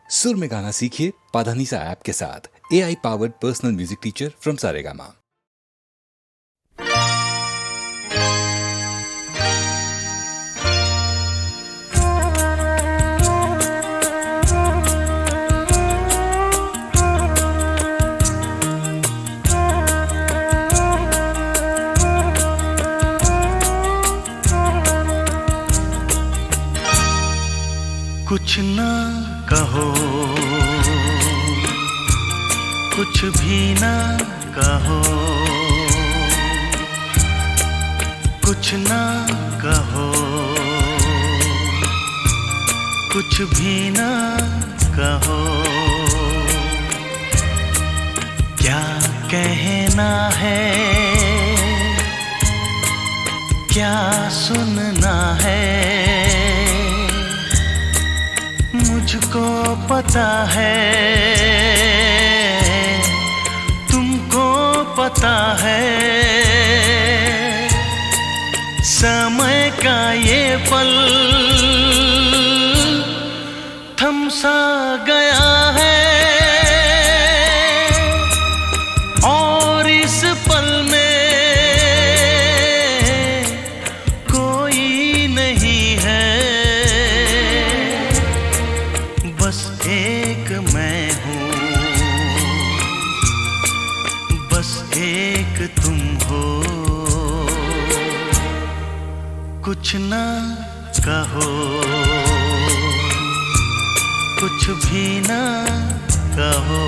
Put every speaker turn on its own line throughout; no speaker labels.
सुर में गाना सीखिए पाधानीसा ऐप के साथ। AI powered personal music teacher from Saregama.
कुछ ना कहो, कुछ भी ना कहो, कुछ ना कहो, कुछ भी ना कहो। क्या कहना है, क्या सुनना है, मुझको पता है, तुमको पता है। समय का ये पल थम सा गया है, और इस पल में कोई नहीं है। बस एक मैं हूँ, बस एक तुम हो। कुछ ना कहो, कुछ भी ना कहो।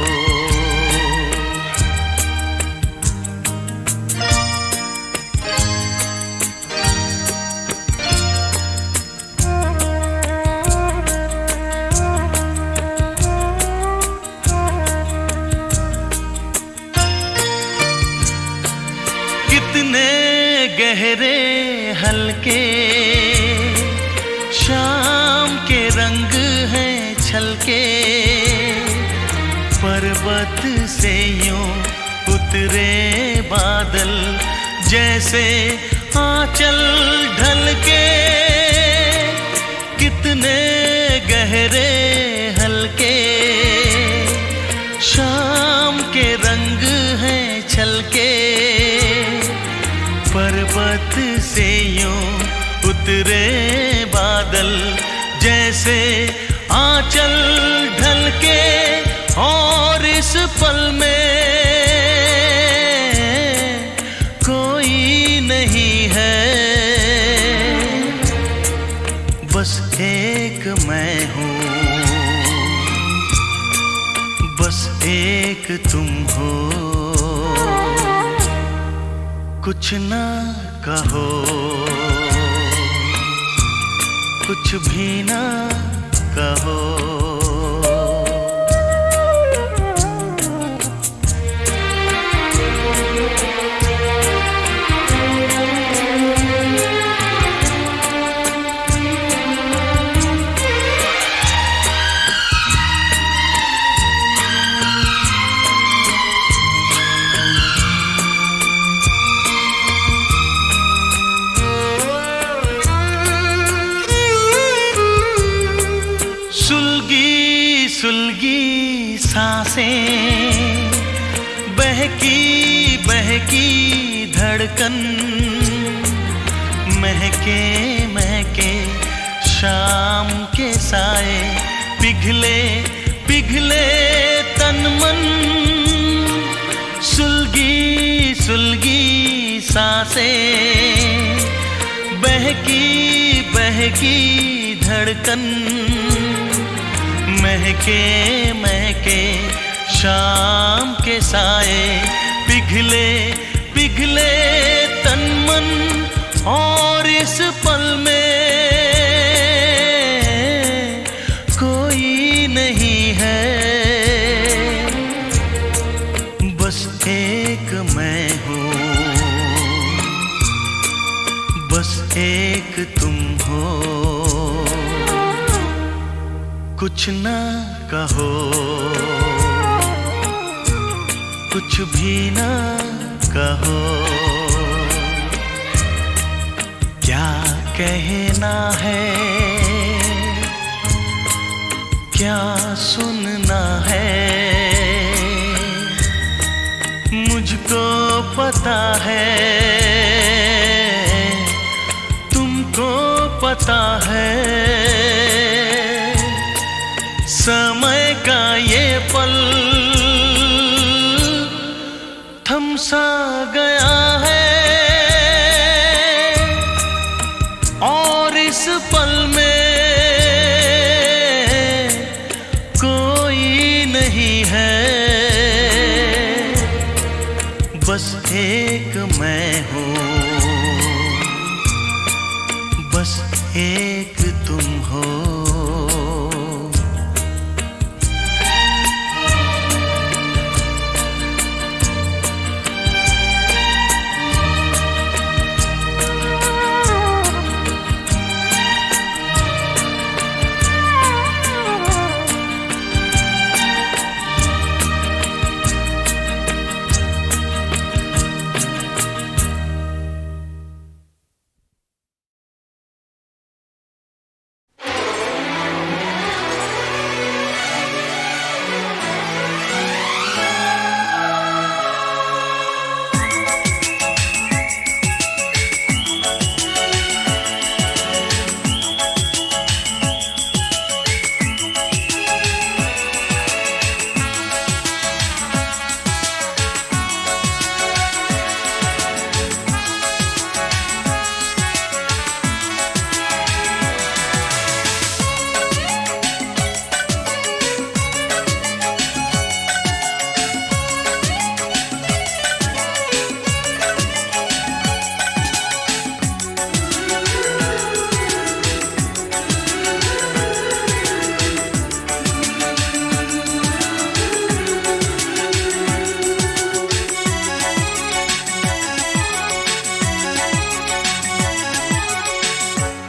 कितने गहरे हल्के शाम के रंग हैं छलके, पर्वत से यूं उतरे बादल जैसे आंचल ढलके। कितने गहरे हल्के शाम के रंग हैं छलके, पर्वत से यूं उतरे बादल जैसे आंचल ढलके। और इस पल में कोई नहीं है, बस एक मैं हूँ, बस एक तुम हो। कुछ ना कहो, कुछ भी ना कहो। सुलगी सुलगी सांसें, बहकी बहकी धड़कन, महके महके शाम के साए, पिघले पिघले तन मन। सुलगी सुलगी सांसें, बहकी बहकी धड़कन, महके महके शाम के साए, पिघले पिघले तन मन। और इस पल में कोई नहीं है, बस एक मैं हूँ, बस एक तुम हो। कुछ ना कहो, कुछ भी ना कहो। क्या कहना है, क्या सुनना है मुझको पता है, तुमको पता है। समय का ये पल थम सा गया है और इस पल में कोई नहीं है, बस एक मैं हूँ, बस एक तुम हो।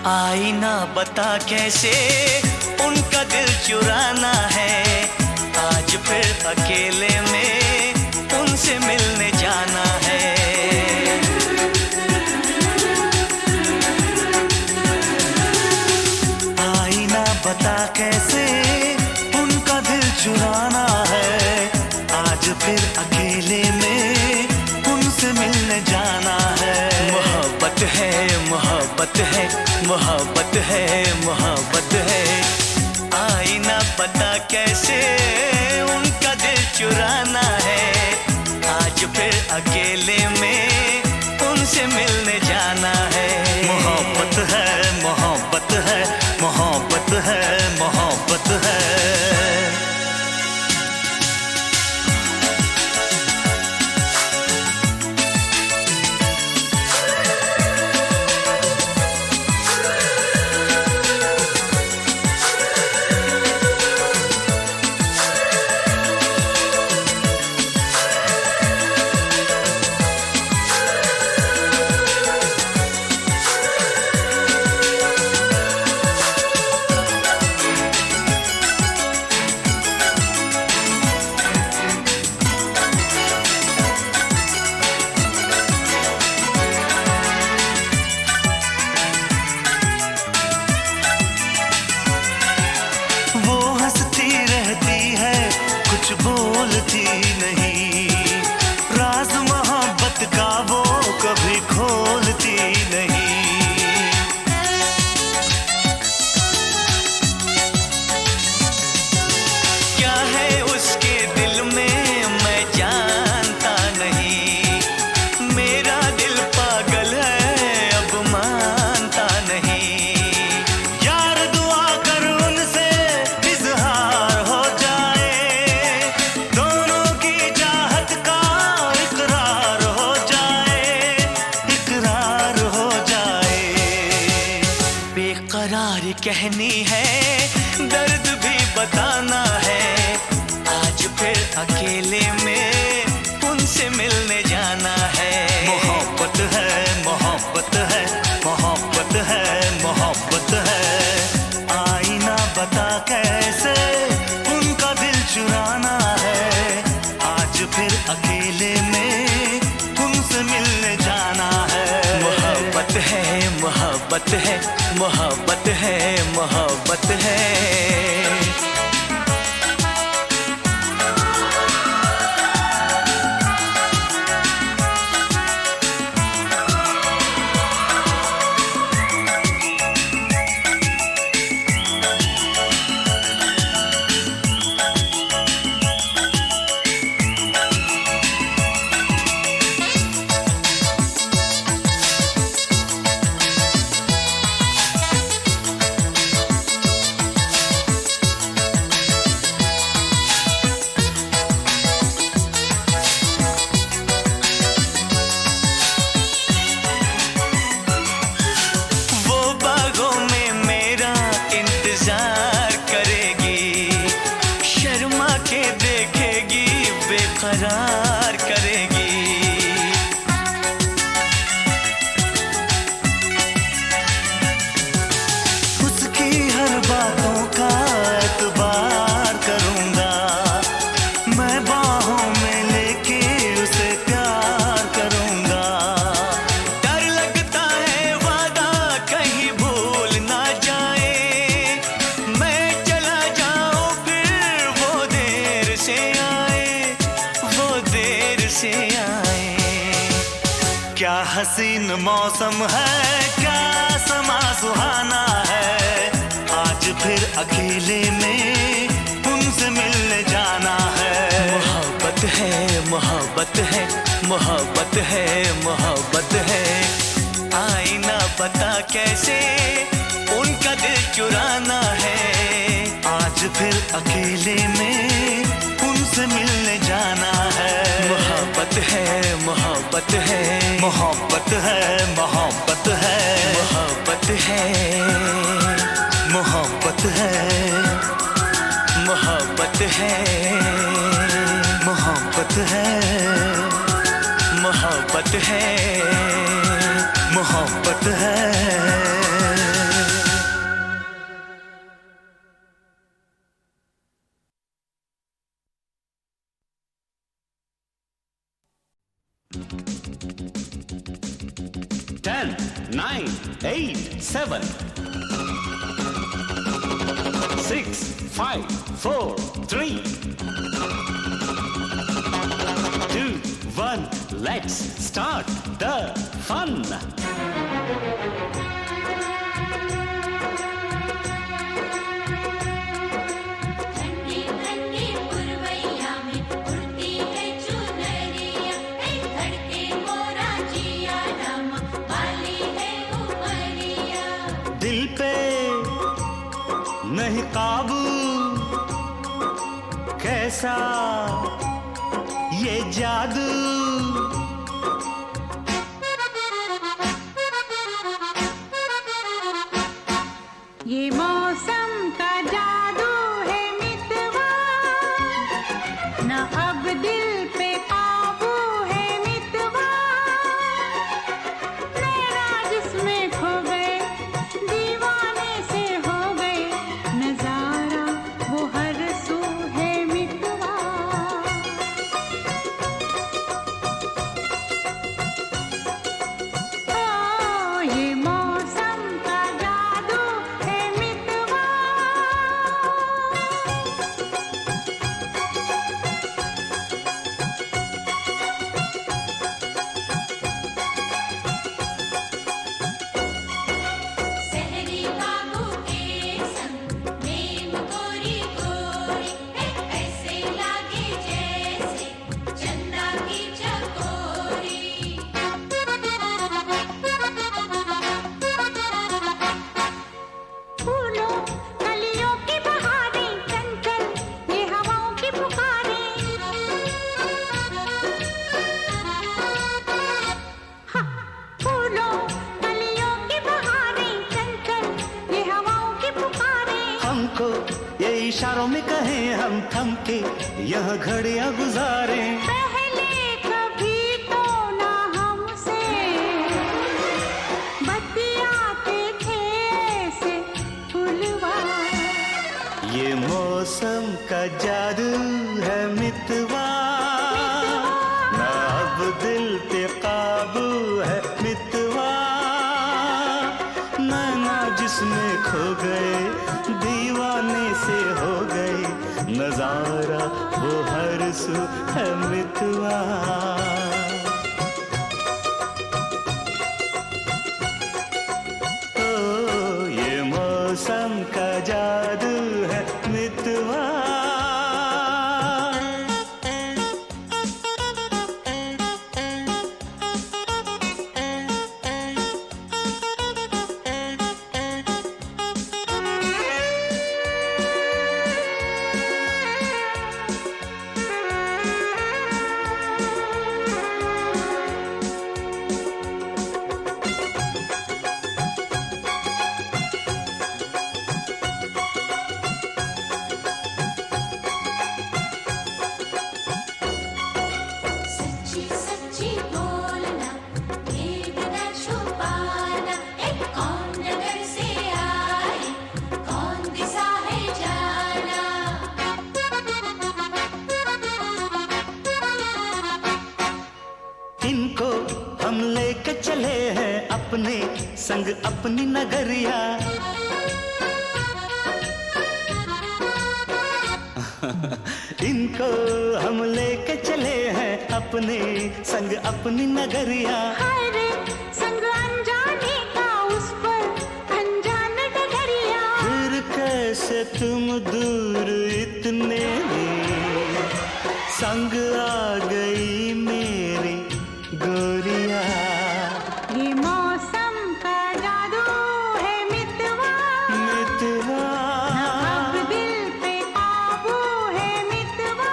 आईना बता कैसे उनका दिल चुराना है, आज फिर अकेले में उनसे मिलने जाना है। आईना बता कैसे उनका दिल चुराना है, आज फिर अकेले में उनसे मिलने जाना है। मोहब्बत है मोहब्बत है मोहब्बत है मोहब्बत है, आईना पता कैसे उनका दिल चुराना है, आज फिर अकेले में उनसे मिलने जाना है। मोहब्बत है मोहब्बत है मोहब्बत है मोहब्बत है। बोलती नहीं, राज मोहब्बत का वो कभी खोलती नहीं। क्या है उसके दिल में मैं जानता नहीं, मेरा दिल पागल है अब मानता नहीं। यार दुआ कर उनसे इज़हार हो जाए, दोनों की चाहत का इकरार हो जाए, इकरार हो जाए। बेकरार कहनी है, दर्द भी बताना है, आज फिर अकेले में उनसे मिलने जाना है। मोहब्बत है मोहब्बत है मोहब्बत है मोहब्बत है, आईना बता कैसे उनका दिल चुराना है, आज फिर अकेले में उनसे मिलने जाना है। मोहब्बत है मोहब्बत है मोहब्बत है मोहब्बत है। करार करेगी। उसकी हर बातों का एतबार करूंगा, मैं बाहों में लेके उसे प्यार करूंगा। डर लगता है वादा कहीं भूल ना जाए, मैं चला जाऊं फिर वो देर से आए, वो देर से आए। क्या हसीन मौसम है, क्या समा सुहाना है, आज फिर अकेले में उनसे मिलने जाना है। मोहब्बत है, मोहब्बत है, मोहब्बत है, मोहब्बत है। आईना पता कैसे उनका दिल चुराना है, आज फिर अकेले में उनसे मिलने जाना है। मोहब्बत है, मोहब्बत है, मोहब्बत है, मोहब्बत है, मोहब्बत है, मोहब्बत है, मोहब्बत है, मोहब्बत है, मोहब्बत है, मोहब्बत है।
10, 9, 8, 7, 6, 5, 4, 3, 2, 1. Let's start the fun.
ठंडी ठंडी पुरवैया में उड़ती है चुनरिया, धड़के मोरा जिया रामा वाली है उमरिया।
दिल पे नहीं काबू, कैसा ये जादू।
ये मौसम का जादू है मितवा, न अब दिल पे काबू है मितवा। नैना जिसमें खो गए, दीवाने से हो गए, नजारा वो हर सू है मितवा। ओ ये मौसम का जादू है मितवा।
सहरी बाबू के संग प्रेम गोरी गोरी, ऐसे लागे जैसे चंदा की चकोरी। फूलों कलियों की बहारें चंचल, ये हवाओं की पुकारें। हाँ, फूलों कलियों की बहारें चंचल, ये हवाओं की पुकारें।
हमको ये इशारों में कहें हम थम के यह घड़ियां गुजारें।
पहले कभी तो ना हमसे बतियाते थे ऐसे फुलवा।
ये मौसम का जादू है मितवा, ना अब दिल पे काबू है मितवा। नैना जिसमें खो गए, दीवाने से हो गए, नजारा वो हर सू है मितवा। ओ ये मौसम का जादू है मितवा। इनको हम लेके चले हैं अपने संग अपनी नगरिया। इनको हम लेके चले हैं अपने संग अपनी नगरिया।
हाय रे संग अनजाने का उस पर अनजान डगरिया।
फिर कैसे तुम दूर इतने संग आ गई मेरी गोरिया।
ये मौसम का जादू है मितवा,
मितवा
अब दिल पे काबू है मितवा।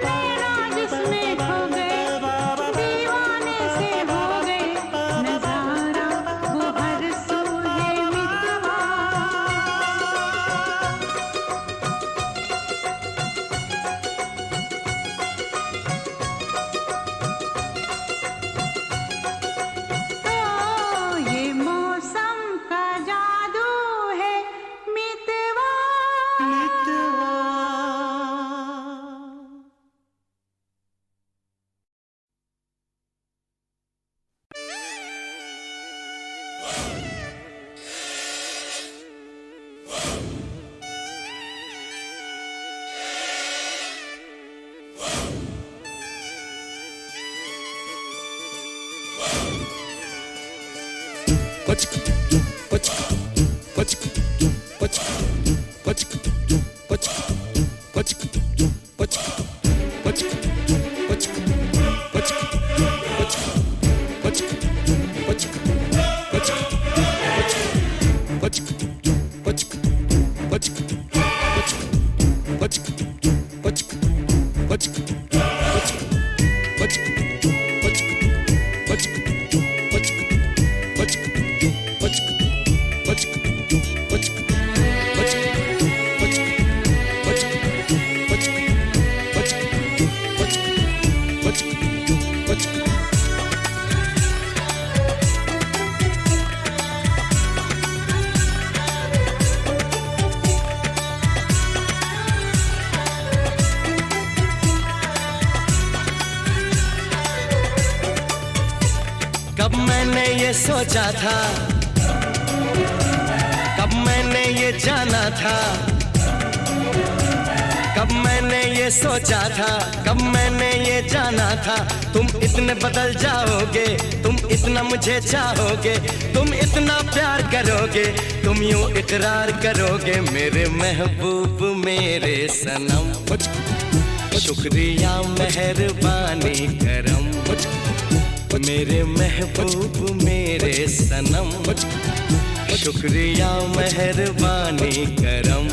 नैना जिसमें खो गए दीवाने से हो गए, नजारा वो हर सू है मितवा। ये मौसम का जादू है मितवा।
मितवा।
कब मैंने ये सोचा था, कब मैंने ये जाना था, कब मैंने ये सोचा था, कब मैंने ये जाना था। तुम इतने बदल जाओगे, तुम इतना मुझे चाहोगे, तुम इतना प्यार करोगे, तुम यूं इकरार करोगे मेरे महबूब मेरे सनम। शुक्रिया मेहरबानी करम मेरे महबूब मेरे सनम। शुक्रिया मेहरबानी करम।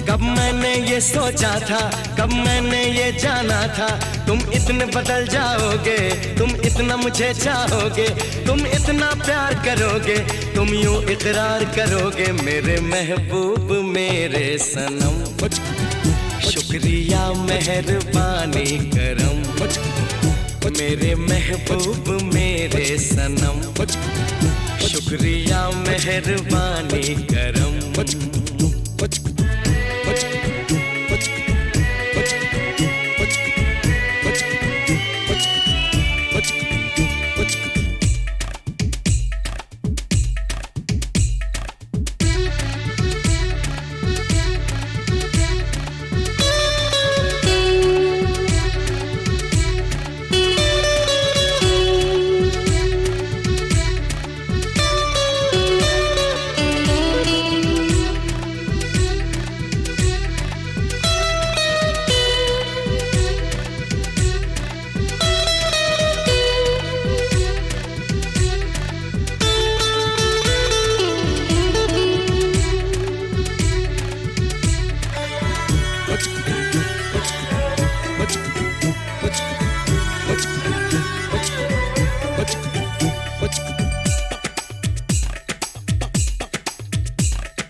कब मैंने ये सोचा था, कब मैंने ये जाना था, तुम इतने बदल जाओगे, तुम इतना मुझे चाहोगे, तुम इतना प्यार करोगे, तुम यूं इकरार करोगे मेरे महबूब मेरे सनम। शुक्रिया मेहरबानी करम मेरे महबूब मेरे सनम। शुक्रिया मेहरबानी करम।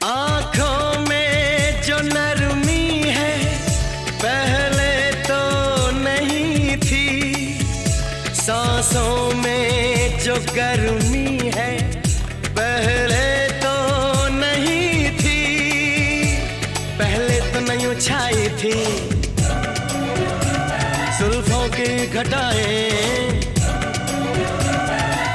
आँखों में जो नरमी है पहले तो नहीं थी, सांसों में जो गर्मी है पहले तो नहीं थी, पहले तो नहीं छाई थी जुल्फों जुल्फों की घटाएं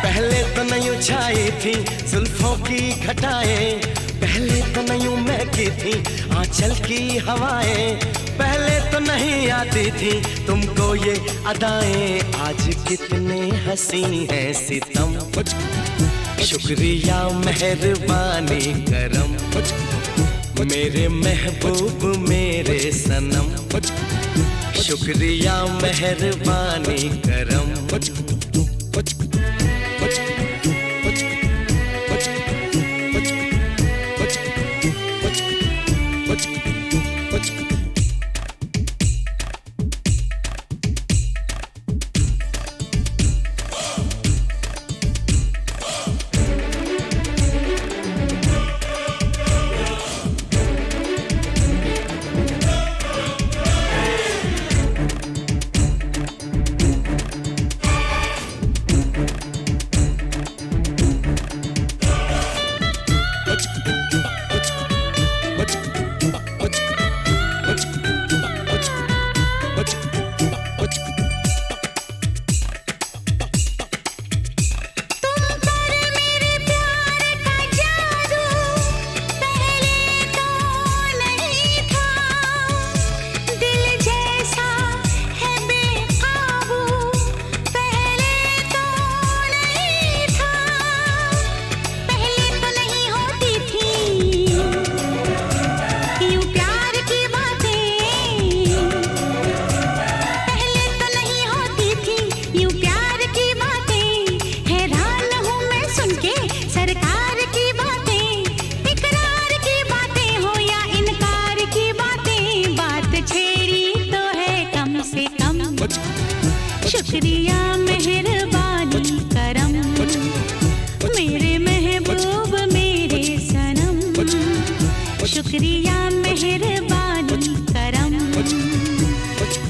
पहले तो नहीं छाई थी जुल्फों की घटाएं, पहले तो नहीं महकी थी आंचल की हवाएं, पहले तो नहीं आती थी तुमको ये अदाएं। आज कितने हंसी हैं सितम, शुक्रिया मेहरबानी करम, मेरे महबूब मेरे सनम, शुक्रिया मेहरबानी करम।
शुक्रिया मेहरबानी करम, मेरे महबूब मेरे सनम, शुक्रिया मेहरबानी करम।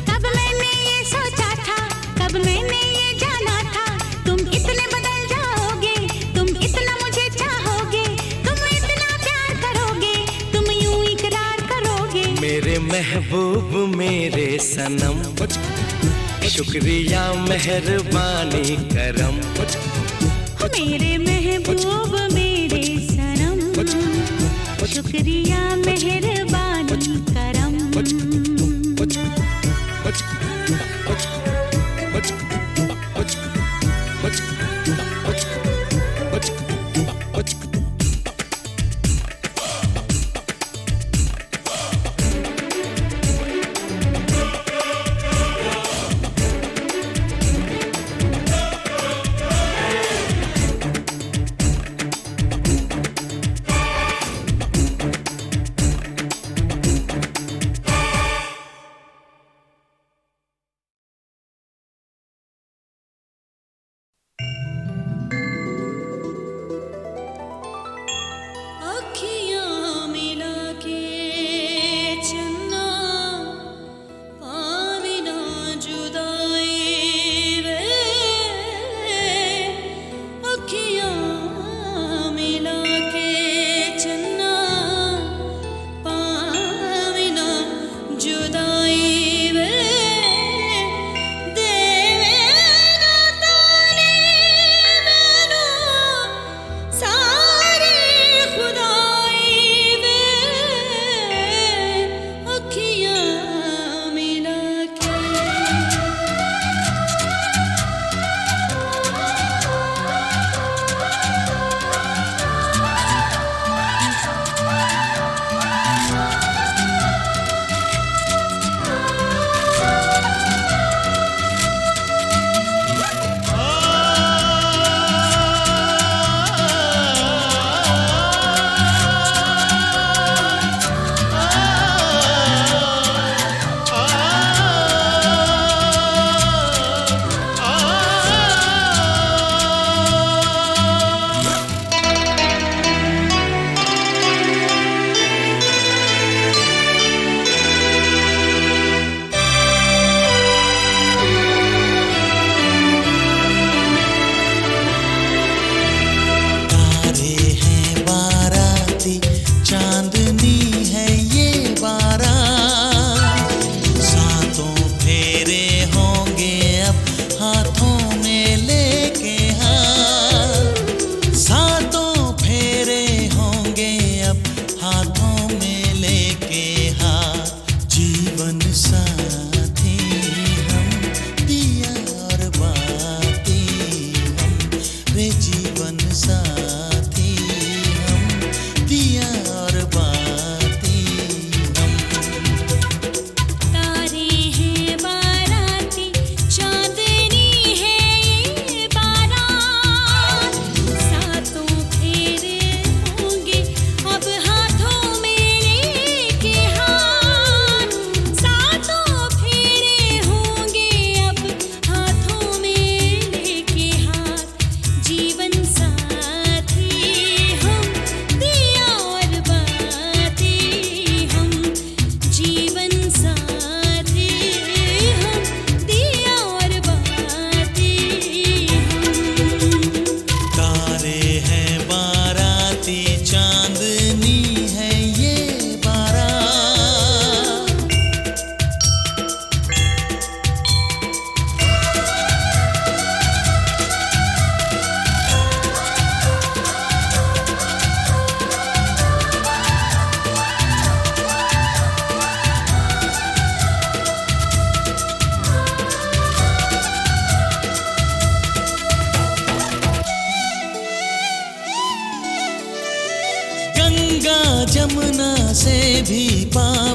कब मैंने ये सोचा था, कब मैंने ये जाना था, तुम इतने बदल जाओगे, तुम इतना मुझे चाहोगे, तुम इतना प्यार करोगे, तुम यूं इकरार करोगे।
मेरे महबूब मेरे सनम, शुक्रिया मेहरबानी करम,
मेरे महबूब मेरे सनम, शुक्रिया मेहरबानी करम।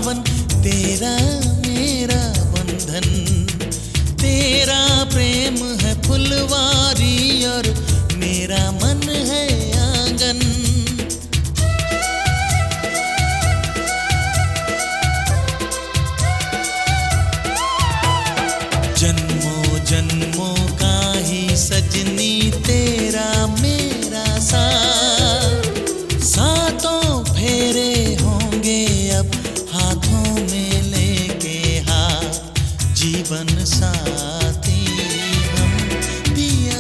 पावन तेरा मेरा बंधन। तेरा प्रेम है फुलवारी और मेरा मन है आंगन। जन्मों जन्मों का ही सजनी तेरा मेरा साथ। सातों फेरे होंगे अब हाथों में लेके हाथ। जीवन साथी हम पिया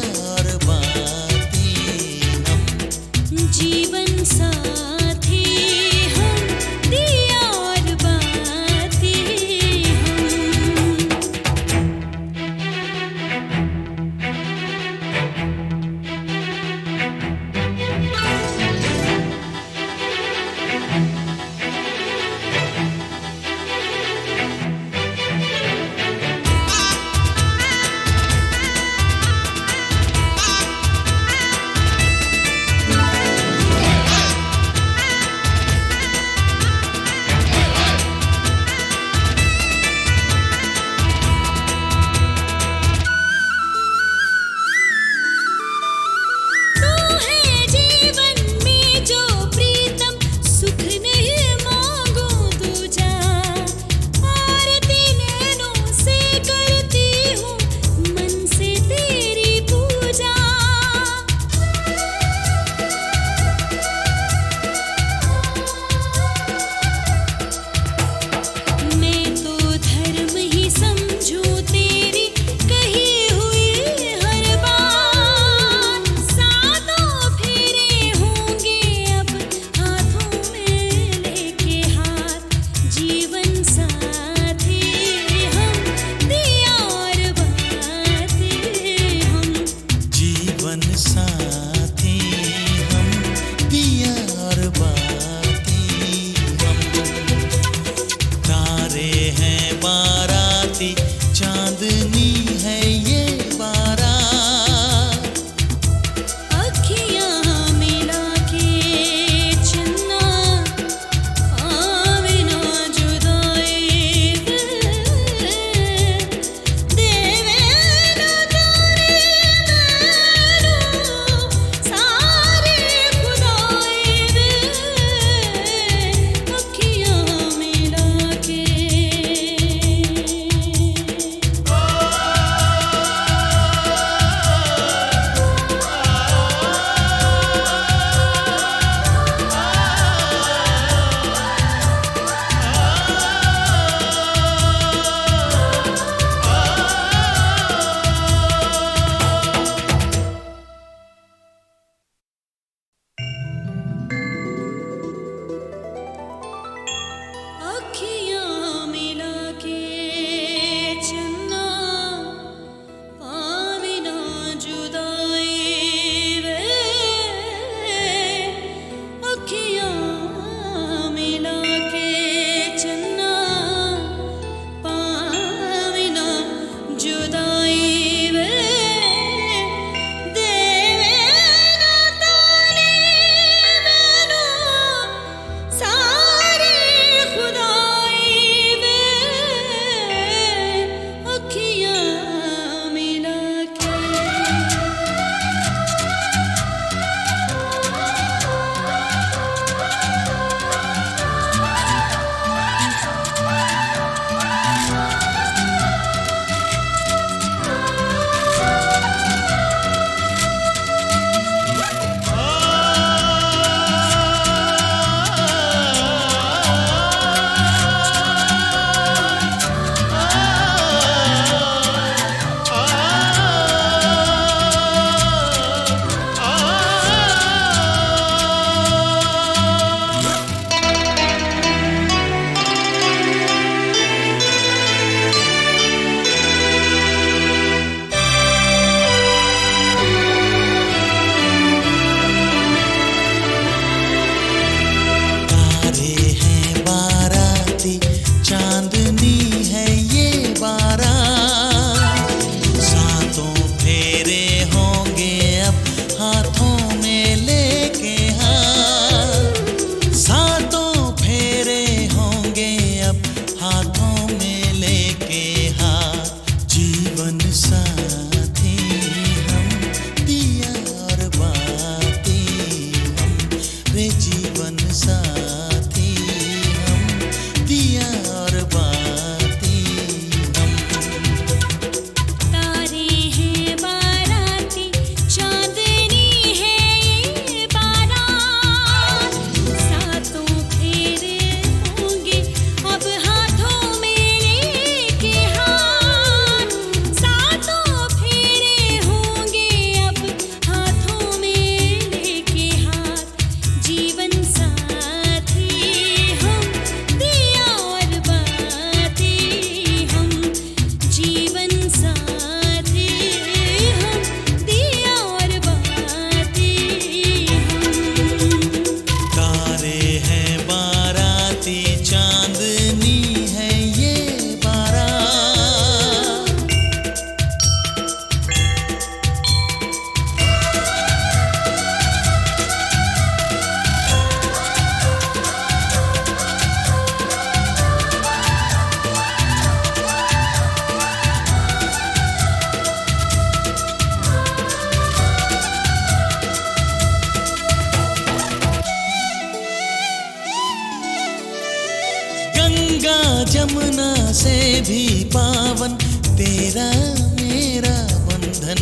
गंगा जमुना से भी पावन तेरा मेरा बंधन।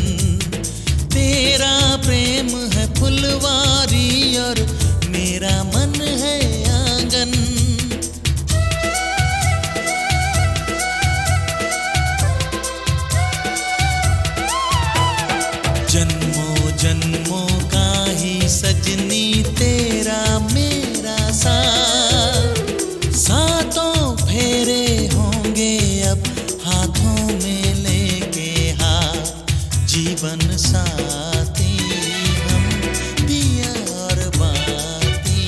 तेरा प्रेम है फुलवारी और मेरा मन है आंगन। जन्मों जन्मों का ही सजनी तेरा मेरा साथ। सातों फेरे होंगे अब हाथों में लेके हाथ। जीवन साथी हम दिया और बाती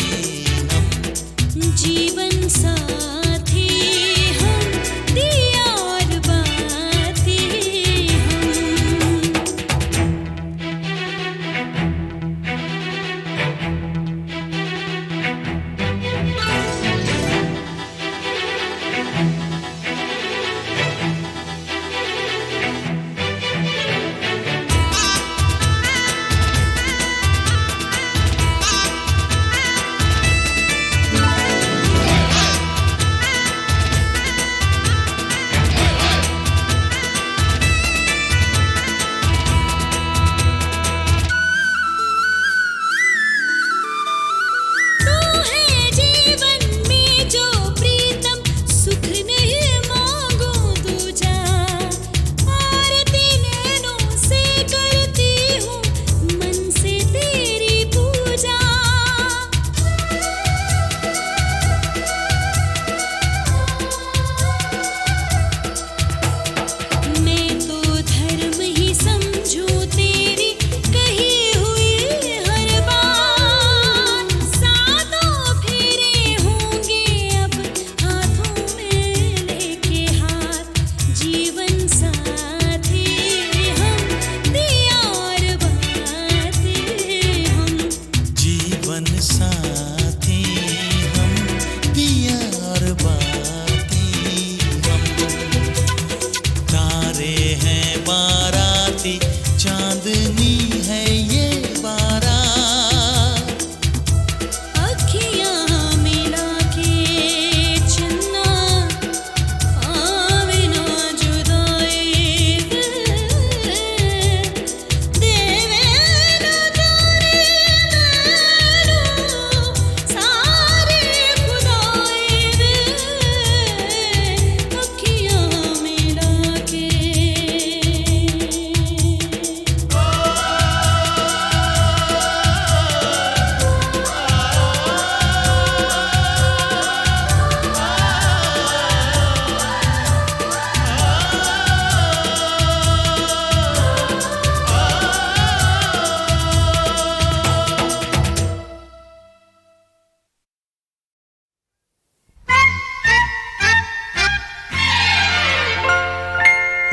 हम।
जीवन साथी हम दिया और बाती हम।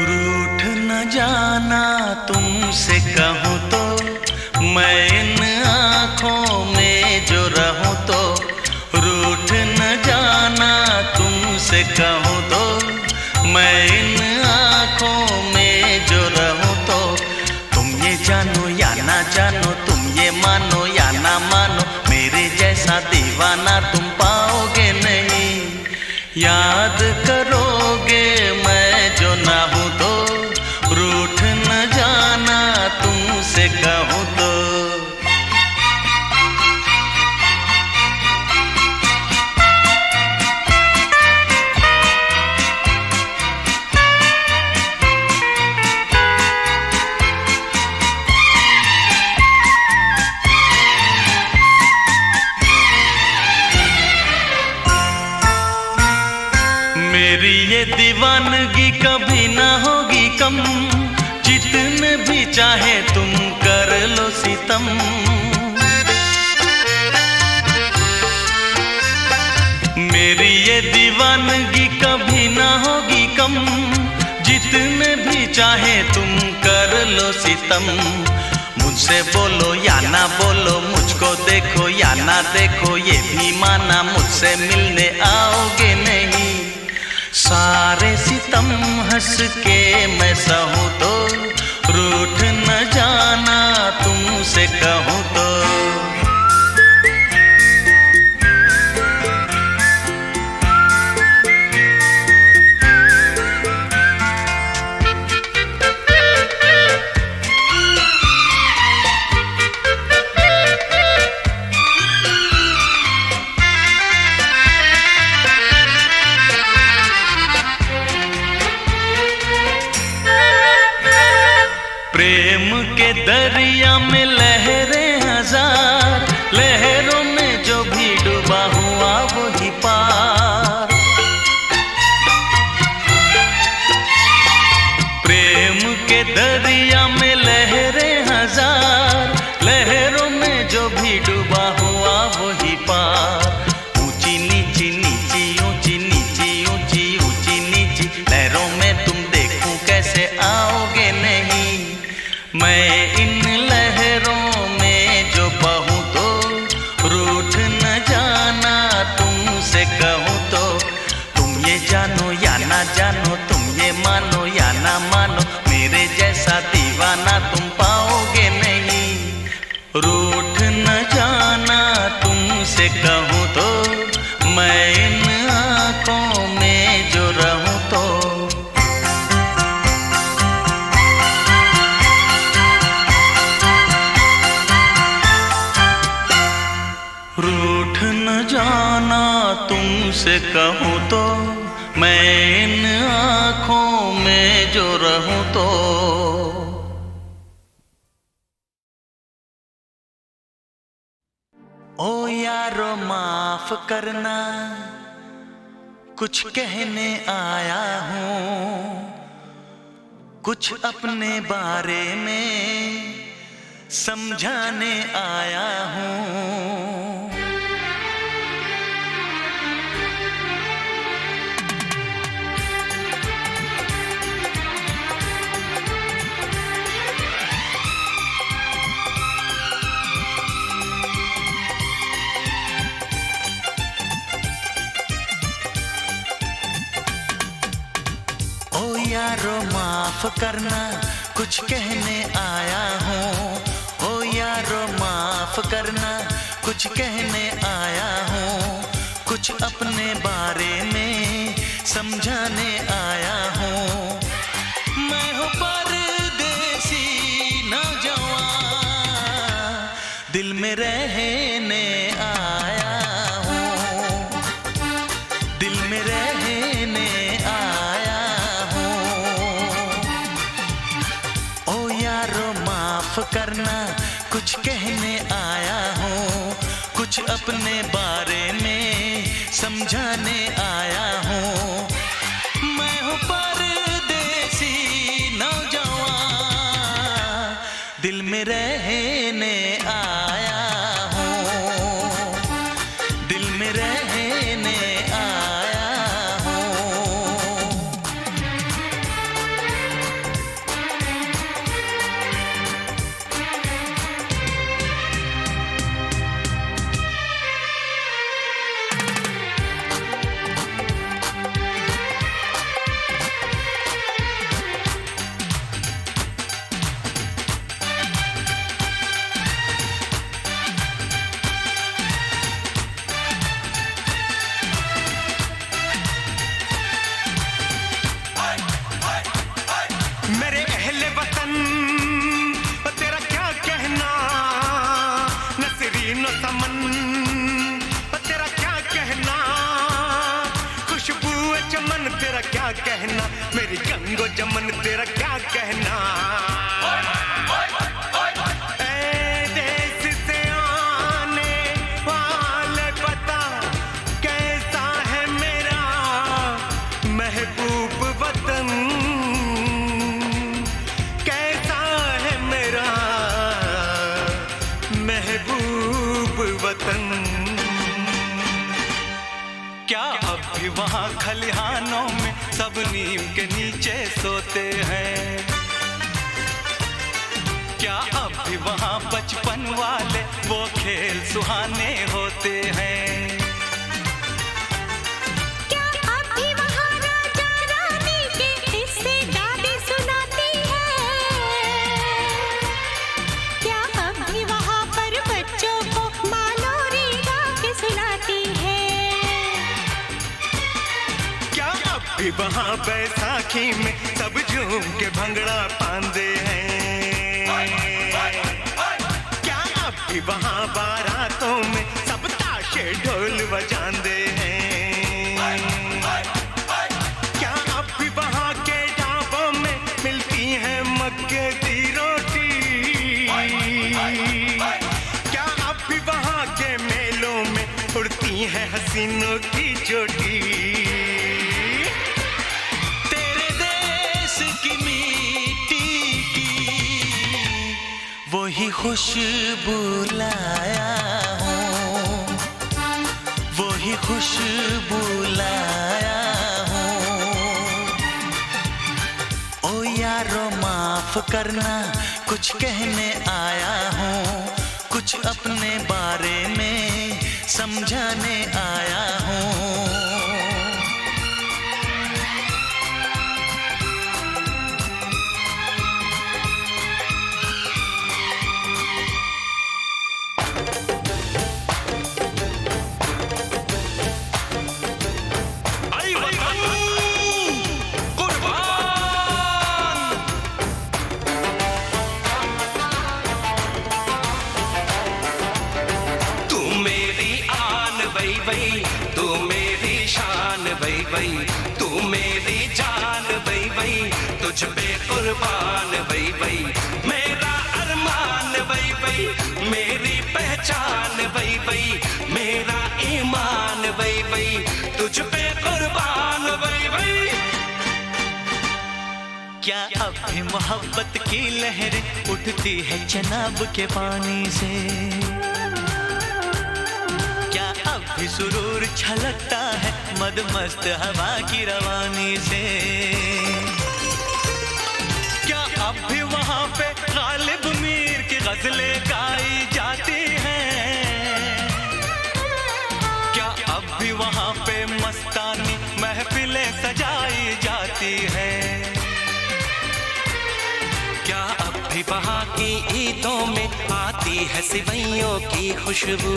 रूठ न जाना तुमसे कहूँ तो, मैं इन आँखों में जो रहूँ तो। रूठ न जाना तुमसे कहूँ तो, मैं इन आँखों में जो रहूँ तो। तुम ये जानो या ना जानो, तुम ये मानो या ना मानो, मेरे जैसा दीवाना तुम पाओगे नहीं। याद करोगे मैं जो ना हूँ तो, रूठ न जाना तुमसे कहूँ तो। मेरी ये दीवानगी कभी ना होगी कम, जितने भी चाहे तुम कर लो सितम। मेरी ये दीवानगी कभी ना होगी कम, जितने भी चाहे तुम कर लो सितम। मुझसे बोलो या ना बोलो, मुझको देखो या ना देखो, ये भी माना मुझसे मिलने आओगे नहीं। सारे सितम हंस के मैं सहूँ तो, रूठ न जाना तुमसे कहूँ तो। दरिया में लहरें हजार, लहरों में जो भी डूबा हुआ वही पार। प्रेम के दरिया में लहरें हजार, लहरों में जो भी डूबा हुआ वही पार। ऊंची नीची नीची ऊंची नीची ऊंची ऊंची नीची लहरों में तुम देखूं कैसे आओगे नहीं। मैं इन लहरों में जो बहूं तो रूठ न जाना, तुमसे कहूं तो तुम ये जानो या ना जानो, तुम ये मानो या ना मानो, मेरे जैसा दीवाना तुम पाओगे नहीं। रूठ न जाना तुमसे कहूं तो, मैं इन आँखों में जो रहूं तो। रूठ न जाना तुमसे कहूं तो, मैं इन आँखों में जो रहूं तो। ओ यारो माफ करना, कुछ कहने आया हूँ, कुछ अपने बारे में समझाने आया हूँ। ओ यारो माफ करना, कुछ कहने आया हूँ। ओ यारो माफ करना, कुछ कहने आया हूँ, कुछ अपने बारे में समझाने आया हूँ। मैं हूँ परदेसी नौजवान, दिल में रहने आया हूँ, दिल में रहने आया हूँ। ओ यारो माफ करना, कुछ कहने आया हूँ, कुछ अपने बारे में समझाने आया हूँ। मैं हूँ परदेसी नौजवान, दिल में रहने आया हूँ, दिल में रहने आया हूँ।
मेरे अहले वतन, तेरा क्या कहना, नसरीन समन, तेरा क्या कहना, खुशबू चमन, तेरा क्या कहना, मेरी गंगो जमन, तेरा क्या कहना। ए देश से आने वाले पता कैसा है मेरा महबूब वतन, कैसा है मेरा महबूब वतन। क्या अब भी वहाँ खलिहानों में सब नीम के नीचे सोते हैं? क्या अब भी वहाँ बचपन वाले वो खेल सुहाने होते हैं?
क्या अब भी वहाँ राजा रानी के किस्से दादी सुनाती है? क्या अब भी वहाँ पर बच्चों को माँ लोरी गा के सुनाती है?
क्या अब भी वहाँ बैसाखी में सब झूम के भंगड़ा पांदे हैं? क्या अब भी वहाँ बारातों में सब ताशे ढोल बजाते हैं? क्या अब भी वहाँ के ढाबों में मिलती है मक्के की रोटी?
हसीनों की चोटी, तेरे देश की मिट्टी की वही खुशबू लाया हूँ, वही खुशबू लाया हूँ। ओ यारो माफ करना, कुछ कहने आया हूँ, कुछ अपने बारे में समझाने आया हूँ।
तू मेरी शान बई बई, तू मेरी जान बई बई, तुझ पे कुर्बान बई बई, मेरा अरमान बई बई, मेरी पहचान बई बई, मेरा ईमान बई बई, तुझ पे कुर्बान बई बई।
क्या अब भी मोहब्बत की लहर उठती है चनाब के पानी से, अब भी सुरूर छलकता है मदमस्त हवा की रवानी से, क्या अब भी वहाँ पे गालिब मीर की गजलें गाई जाती हैं, क्या अब भी वहाँ पे मस्तानी महफिलें सजाई जाती हैं, क्या अब भी वहाँ की ईदों में आती है सिवैयों की खुशबू,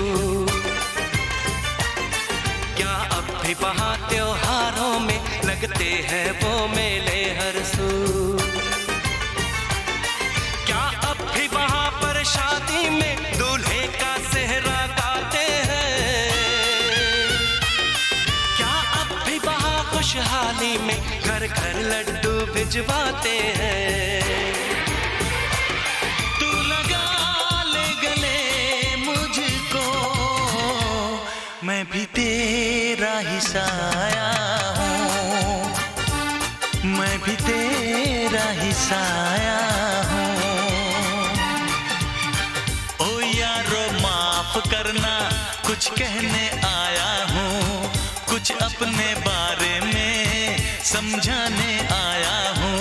क्या अब भी वहाँ त्योहारों में लगते हैं वो मेले हर सू, क्या अब भी वहाँ पर शादी में दूल्हे का सेहरा गाते हैं, क्या अब भी वहाँ खुशहाली में घर घर लड्डू भिजवाते हैं। तू लगा ले गले मुझको, मैं भी तेरा ही साया हूँ, मैं भी तेरा ही साया हूँ। ओ यारो माफ करना, कुछ कहने आया हूँ, कुछ अपने बारे में समझाने आया हूँ।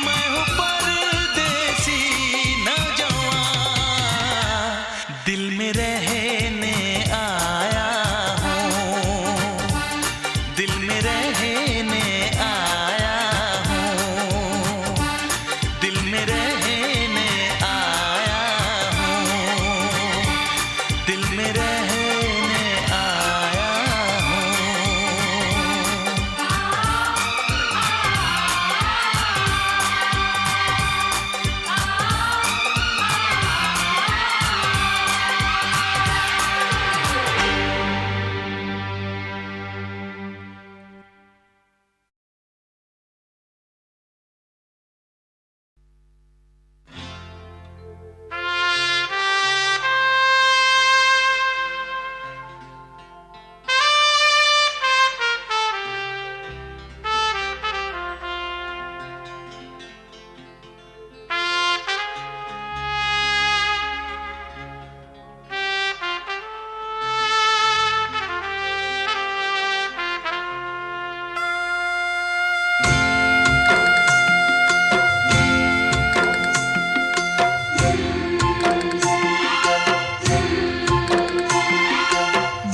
मैं हूँ परदेसी नौजवान, दिल में रहने आया हूँ, दिल में रहने आया हूँ, दिल में रहने आया हूँ, दिल में रहने आया हूँ।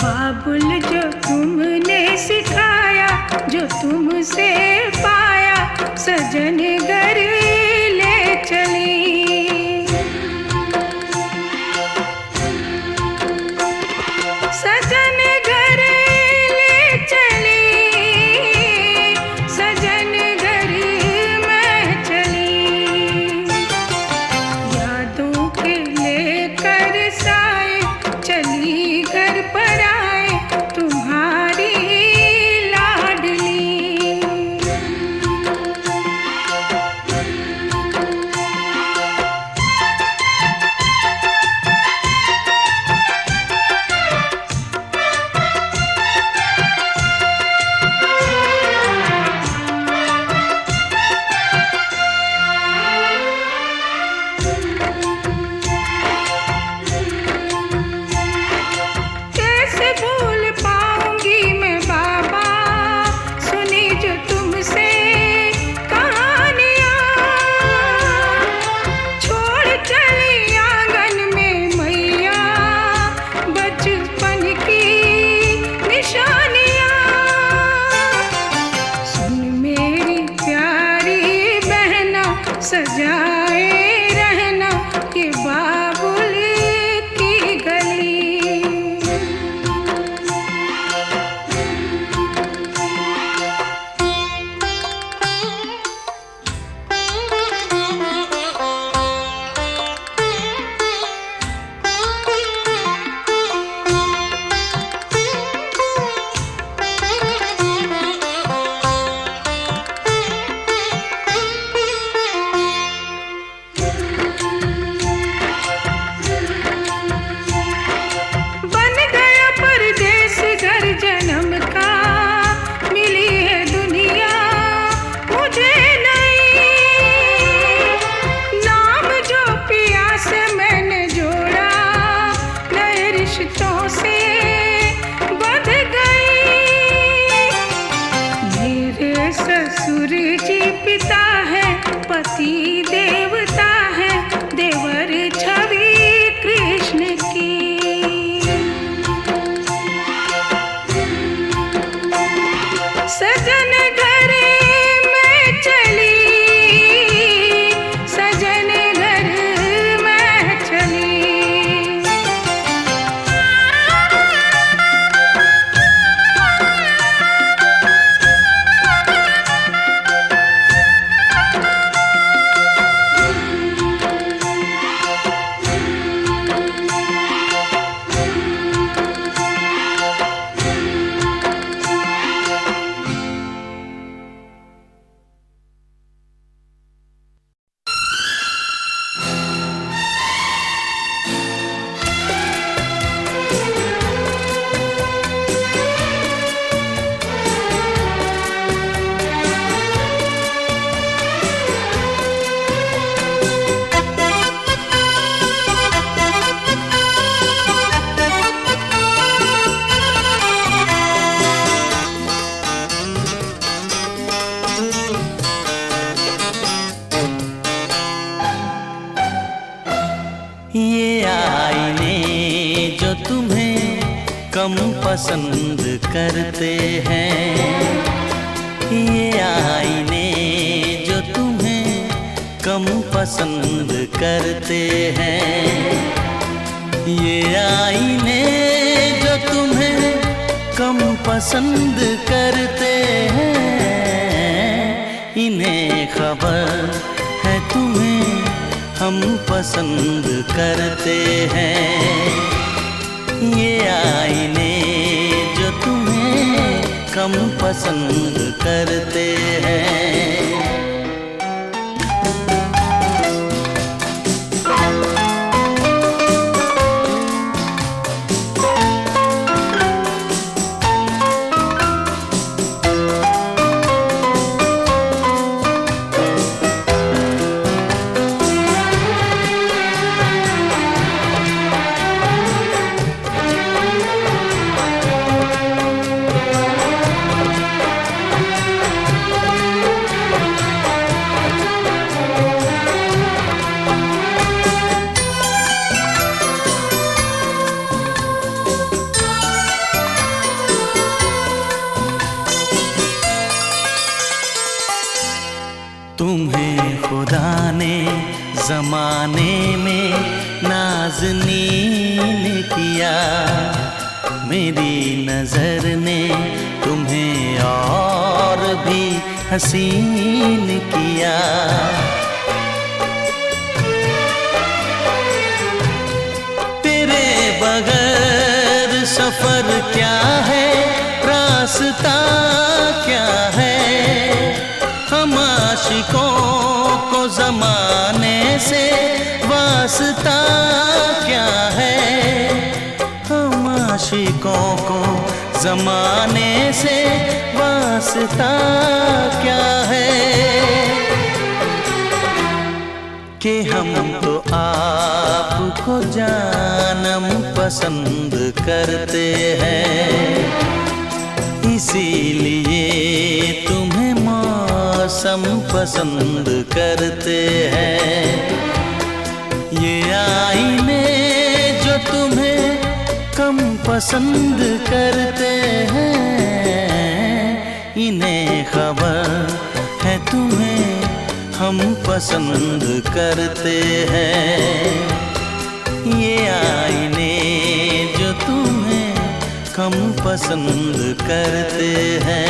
बाबुल जो तुमने सिखाया, जो तुमसे पाया, सजन घर ले चली, सजन घर ले चली, सजन घर मैं चली, यादों के लेकर साए चली घर पर आए तुम्हारी लाडली। ससुर जी पिता है, पति देवता है, देवर छवि कृष्ण की। सजन घर में चली, सजन घर में चली।
ये आईने जो तुम्हें कम पसंद करते हैं, ये आईने जो तुम्हें कम पसंद करते हैं, ये आईने जो तुम्हें कम पसंद करते हैं, इन्हें खबर है तुम्हें हम पसंद करते हैं। ये आईने जो तुम्हें कम पसंद करते हैं। तुम्हें खुदा ने जमाने में नाज़नीन किया, मेरी नजर ने तुम्हें और भी हसीन किया। तेरे बगैर सफर क्या है, रास्ता क्या है, हम आशिकों को जमाने से वास्ता क्या है, हम आशिकों को जमाने से वास्ता क्या है, कि हम तो आपको जानम पसंद करते हैं, इसीलिए तुम्हें मौसम पसंद करते हैं। ये आईने जो तुम्हें कम पसंद करते हैं, इन्हें खबर है तुम्हें हम पसंद करते हैं। ये आईने जो तुम्हें कम पसंद करते हैं।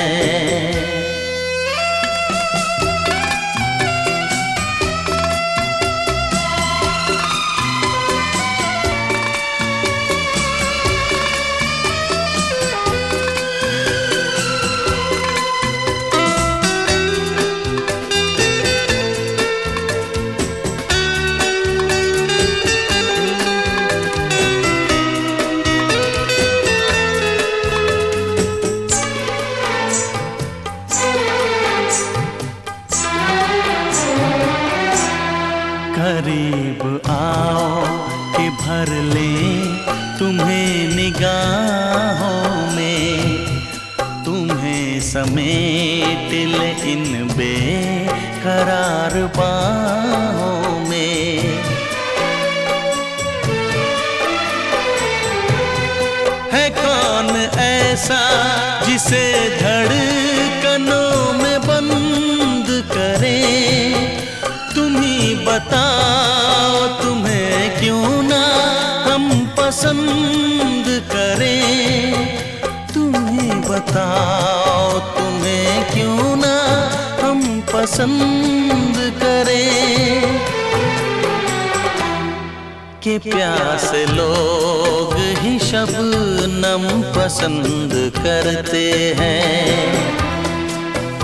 करीब आओ कि भर ले तुम्हें निगाहों में, तुम्हें समेट ले इन बेकरार बाहों में। है कौन ऐसा जिसे धड़कनों में बंद करे, तुम ही बताओ तुम्हें क्यों ना हम पसंद करें। तुम ही बताओ तुम्हें क्यों ना हम पसंद करें। कि प्यासे लोग ही शबनम पसंद करते हैं,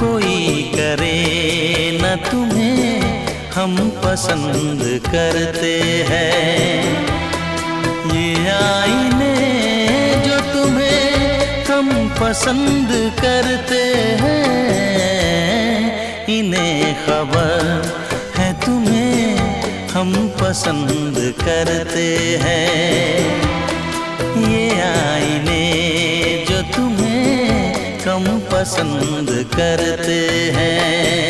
कोई करे न तुम्हें हम पसंद करते हैं। ये आईने जो तुम्हें कम पसंद करते हैं, इन्हें खबर है तुम्हें हम पसंद करते हैं। ये आईने जो तुम्हें कम पसंद करते हैं।